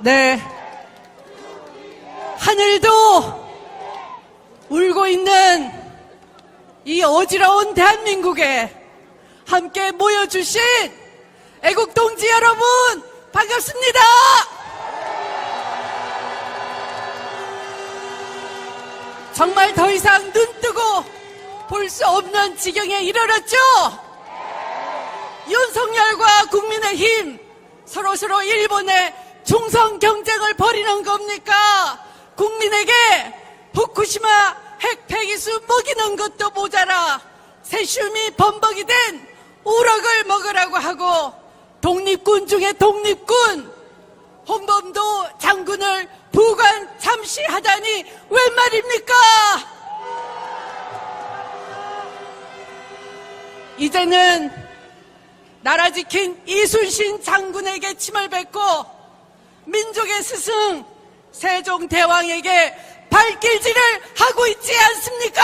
네. 하늘도 울고 있는 이 어지러운 대한민국에 함께 모여주신 애국동지 여러분 반갑습니다. 정말 더 이상 눈 뜨고 볼 수 없는 지경에 이르렀죠. 윤석열과 국민의힘 서로 일본의 총성 경쟁을 벌이는 겁니까? 국민에게 후쿠시마 핵 폐기수 먹이는 것도 모자라 세슘이 범벅이 된 우럭을 먹으라고 하고 독립군 중에 독립군 홍범도 장군을 부관 참시하다니 웬 말입니까? 이제는 나라 지킨 이순신 장군에게 침을 뱉고 민족의 스승 세종대왕에게 발길질을 하고 있지 않습니까?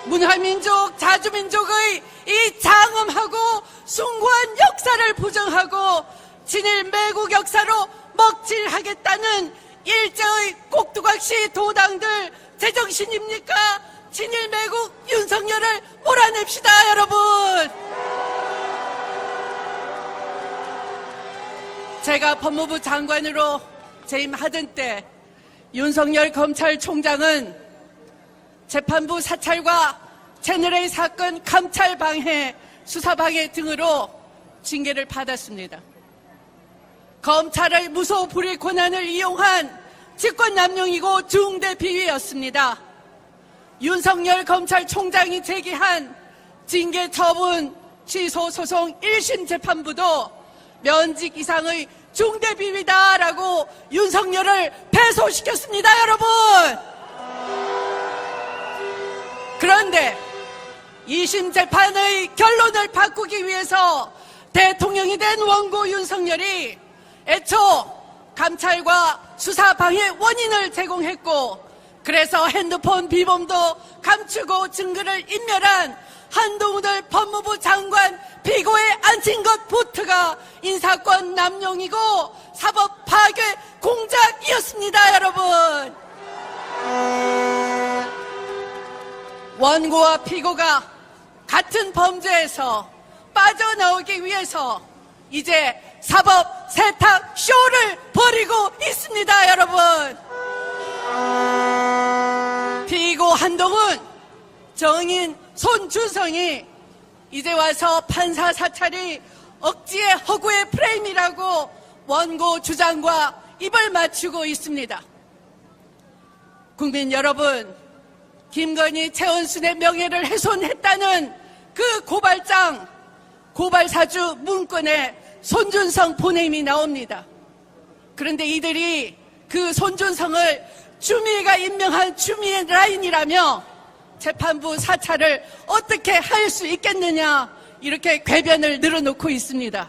문화민족, 자주민족의 이 장엄하고 숭고한 역사를 부정하고 진일 매국 역사로 먹칠하겠다는 일제의 꼭두각시 도당들 제정신입니까? 진일 매국 윤석열을 몰아냅시다, 여러분. 제가 법무부 장관으로 재임하던 때 윤석열 검찰총장은 재판부 사찰과 채널A 사건 감찰 방해, 수사 방해 등으로 징계를 받았습니다. 검찰의 무소 불위 권한을 이용한 직권남용이고 중대 비위였습니다. 윤석열 검찰총장이 제기한 징계 처분 취소 소송 1심 재판부도 면직 이상의 중대 비위다라고 윤석열을 패소시켰습니다, 여러분. 그런데 2심 재판의 결론을 바꾸기 위해서 대통령이 된 원고 윤석열이 애초 감찰과 수사 방해 원인을 제공했고 그래서 핸드폰 비범도 감추고 증거를 인멸한 한동훈을 법무부 장관 피고에 앉힌 것부터가 인사권 남용이고 사법 파괴 공작이었습니다, 여러분. 원고와 피고가 같은 범죄에서 빠져나오기 위해서 이제 사법 세탁 쇼를 벌이고 있습니다, 여러분. 피고 한동훈, 정인 손준성이 이제 와서 판사 사찰이 억지의 허구의 프레임이라고 원고 주장과 입을 맞추고 있습니다. 국민 여러분, 김건희, 최원순의 명예를 훼손했다는 그 고발장, 고발사주 문건에 손준성 본네임이 나옵니다. 그런데 이들이 그 손준성을 추미애가 임명한 추미애 라인이라며 재판부 사찰을 어떻게 할 수 있겠느냐 이렇게 궤변을 늘어놓고 있습니다.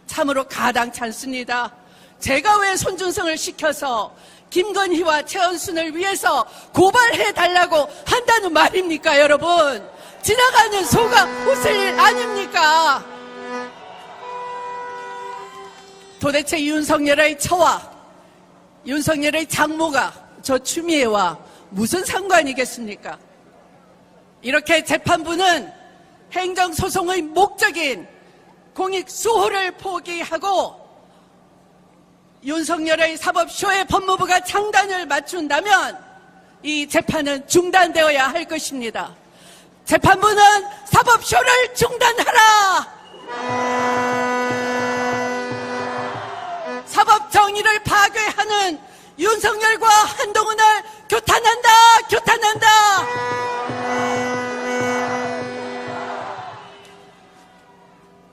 참으로 가당치 않습니다. 제가 왜 손준성을 시켜서 김건희와 최원순을 위해서 고발해달라고 한다는 말입니까, 여러분? 지나가는 소가 웃을 일 아닙니까? 도대체 윤석열의 처와 윤석열의 장모가 저 추미애와 무슨 상관이겠습니까? 이렇게 재판부는 행정소송의 목적인 공익수호를 포기하고 윤석열의 사법쇼에 법무부가 장단을 맞춘다면 이 재판은 중단되어야 할 것입니다. 재판부는 사법쇼를 중단하라! 사법정의를 파괴하는 윤석열과 한동훈을 규탄한다! 규탄한다!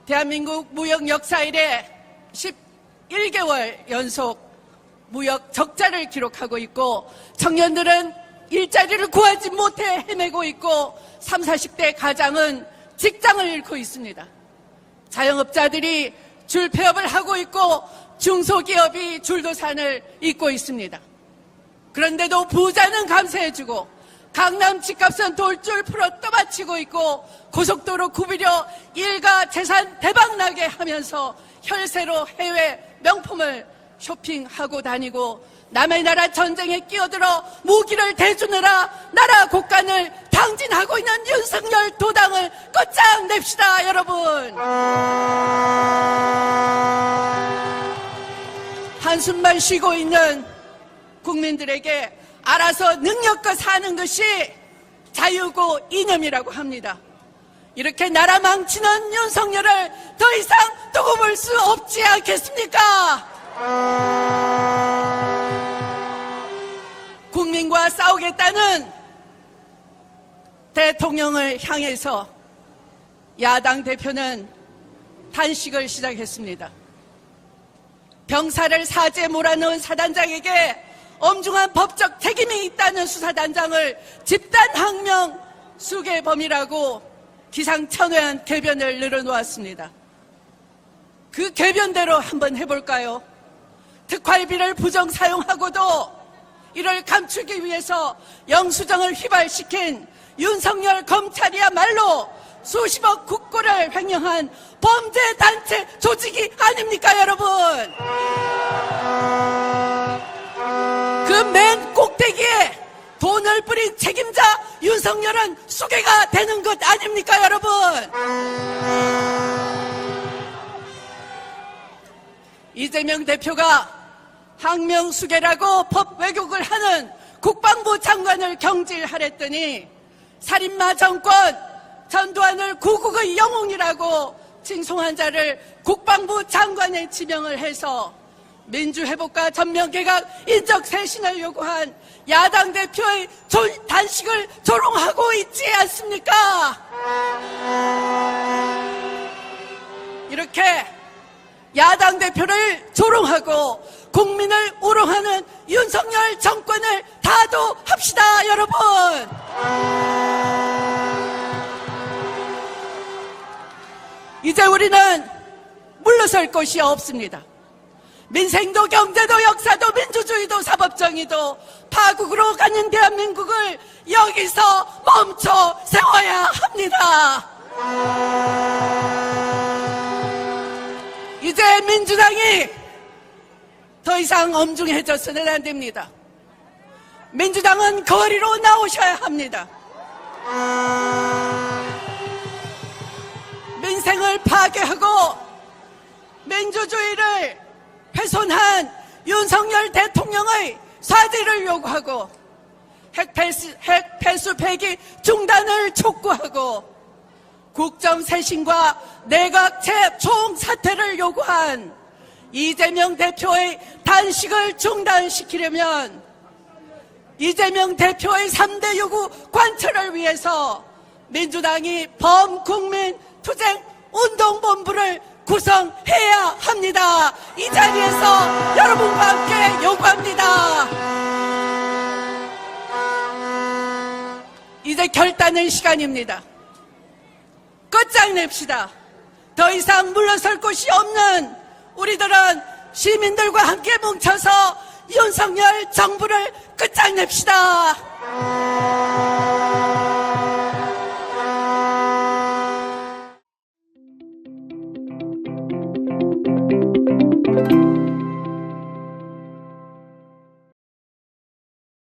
대한민국 무역 역사 이래 11개월 연속 무역 적자를 기록하고 있고 청년들은 일자리를 구하지 못해 헤매고 있고 30, 40대 가장은 직장을 잃고 있습니다. 자영업자들이 줄폐업을 하고 있고 중소기업이 줄도산을 잇고 있습니다. 그런데도 부자는 감세해주고 강남 집값은 돌줄 풀어 떠받치고 있고 고속도로 구비료 일가 재산 대박나게 하면서 혈세로 해외 명품을 쇼핑하고 다니고 남의 나라 전쟁에 끼어들어 무기를 대주느라 나라 국간을 당진하고 있는 윤석열 도당을 끝장냅시다, 여러분. 한숨만 쉬고 있는 국민들에게 알아서 능력껏 사는 것이 자유고 이념이라고 합니다. 이렇게 나라 망치는 윤석열을 더 이상 두고 볼 수 없지 않겠습니까? 국민과 싸우겠다는 대통령을 향해서 야당 대표는 단식을 시작했습니다. 병사를 사지에 몰아넣은 사단장에게 엄중한 법적 책임이 있다는 수사단장을 집단항명 수괴범이라고 기상천외한 궤변을 늘어놓았습니다. 그 궤변대로 한번 해볼까요? 특활비를 부정 사용하고도 이를 감추기 위해서 영수증을 휘발시킨 윤석열 검찰이야말로 수십억 국고를 횡령한 범죄단체 조직이 아닙니까, 여러분? 그 맨 꼭대기에 돈을 뿌린 책임자 윤석열은 수괴가 되는 것 아닙니까, 여러분? 이재명 대표가 항명수괴라고 법 왜곡을 하는 국방부 장관을 경질하랬더니 살인마 정권 전두환을 구국의 영웅이라고 칭송한 자를 국방부 장관에 지명을 해서 민주회복과 전면개각 인적쇄신을 요구한 야당 대표의 단식을 조롱하고 있지 않습니까? 이렇게 야당 대표를 조롱하고 국민을 우롱하는 윤석열 정권을 다도합시다, 여러분. 이제 우리는 물러설 곳이 없습니다. 민생도 경제도 역사도 민주주의도 사법정의도 파국으로 가는 대한민국을 여기서 멈춰 세워야 합니다. 이제 민주당이 더 이상 엄중해져서는 안 됩니다. 민주당은 거리로 나오셔야 합니다. 민생을 파괴하고 민주주의를 훼손한 윤석열 대통령의 사죄를 요구하고 핵폐수 폐기 중단을 촉구하고 국정쇄신과 내각제 총사퇴를 요구한 이재명 대표의 단식을 중단시키려면 이재명 대표의 3대 요구 관철을 위해서 민주당이 범국민 투쟁 운동본부를 구성해야 합니다. 이 자리에서 여러분과 함께 요구합니다. 이제 결단의 시간입니다. 끝장냅시다. 더 이상 물러설 곳이 없는 우리들은 시민들과 함께 뭉쳐서 윤석열 정부를 끝장냅시다.